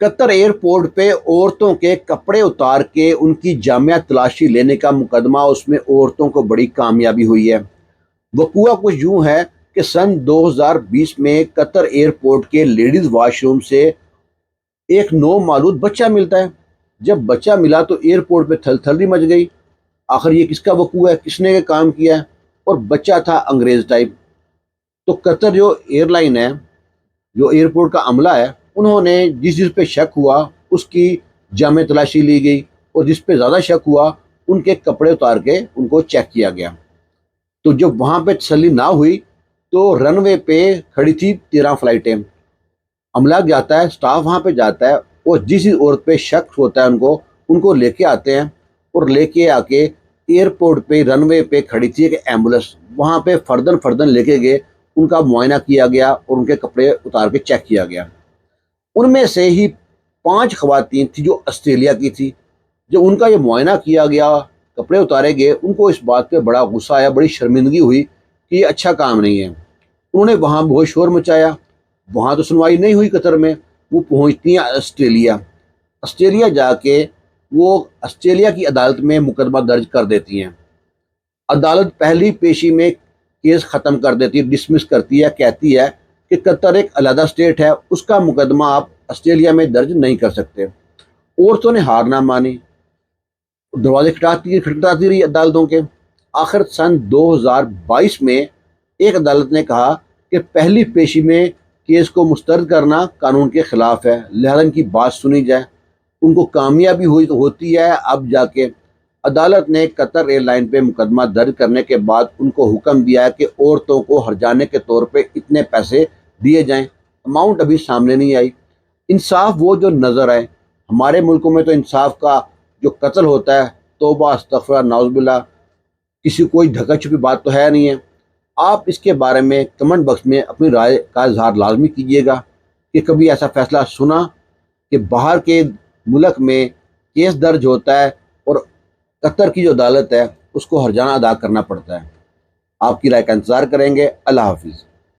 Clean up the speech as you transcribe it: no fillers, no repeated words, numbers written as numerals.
قطر airport پہ عورتوں کے کپڑے اتار کے ان کی جامعہ تلاشی لینے کا مقدمہ، اس میں عورتوں کو بڑی کامیابی ہوئی ہے۔ وقوع کچھ یوں ہے کہ سن 2020 میں قطر ایئرپورٹ کے لیڈیز واش روم سے ایک نو مولود بچہ ملتا ہے۔ جب بچہ ملا تو ایئرپورٹ پہ تھل تھلی مچ گئی، آخر یہ کس کا وقوع ہے، کس نے یہ کام کیا ہے؟ اور بچہ تھا انگریز ٹائپ۔ تو قطر جو ایئر لائن ہے، جو ایئرپورٹ کا عملہ ہے، انہوں نے جس پہ شک ہوا اس کی جامع تلاشی لی گئی، اور جس پہ زیادہ شک ہوا ان کے کپڑے اتار کے ان کو چیک کیا گیا۔ تو جب وہاں پہ تسلی نہ ہوئی تو رن وے پہ کھڑی تھی 13 فلائٹیں، عملہ جاتا ہے، سٹاف وہاں پہ جاتا ہے، اور جس عورت پہ شک ہوتا ہے ان کو لے کے آتے ہیں، اور لے کے آ کے ایئرپورٹ پہ رن وے پہ کھڑی تھی ایک ایمبولینس، وہاں پہ فردن فردن لے کے گئے، ان کا معائنہ کیا گیا اور ان کے کپڑے اتار کے چیک کیا گیا۔ ان میں سے ہی 5 خواتین تھی جو آسٹریلیا کی تھی۔ جب ان کا یہ معائنہ کیا گیا، کپڑے اتارے گئے، ان کو اس بات پہ بڑا غصہ آیا، بڑی شرمندگی ہوئی کہ یہ اچھا کام نہیں ہے۔ انہوں نے وہاں بہت شور مچایا، وہاں تو سنوائی نہیں ہوئی قطر میں، وہ پہنچتی ہیں آسٹریلیا جا کے وہ آسٹریلیا کی عدالت میں مقدمہ درج کر دیتی ہیں۔ عدالت پہلی پیشی میں کیس ختم کر دیتی ہے، ڈسمس کرتی ہے، کہتی ہے کہ قطر ایک علیحدہ اسٹیٹ ہے، اس کا مقدمہ آپ آسٹریلیا میں درج نہیں کر سکتے۔ عورتوں نے ہار نہ مانی، دروازے کھٹکھٹاتی رہی عدالتوں کے۔ آخر سن 2022 میں ایک عدالت نے کہا کہ پہلی پیشی میں کیس کو مسترد کرنا قانون کے خلاف ہے، لہذا ان کی بات سنی جائے۔ ان کو کامیابی ہوتی ہے۔ اب جا کے عدالت نے قطر ایئر لائن پہ مقدمہ درج کرنے کے بعد ان کو حکم دیا ہے کہ عورتوں کو ہرجانے کے طور پہ اتنے پیسے دیے جائیں۔ اماؤنٹ ابھی سامنے نہیں آئی۔ انصاف وہ جو نظر آئے، ہمارے ملکوں میں تو انصاف کا جو قتل ہوتا ہے، توبہ استغفر نعوذ باللہ، کسی کوئی ڈھکا چھپی بات تو ہے نہیں ہے۔ آپ اس کے بارے میں کمنٹ باکس میں اپنی رائے کا اظہار لازمی کیجیے گا کہ کبھی ایسا فیصلہ سنا کہ باہر کے ملک میں کیس درج ہوتا ہے اور قطر کی جو عدالت ہے اس کو ہرجانہ ادا کرنا پڑتا ہے۔ آپ کی رائے کا انتظار کریں گے۔ اللہ حافظ۔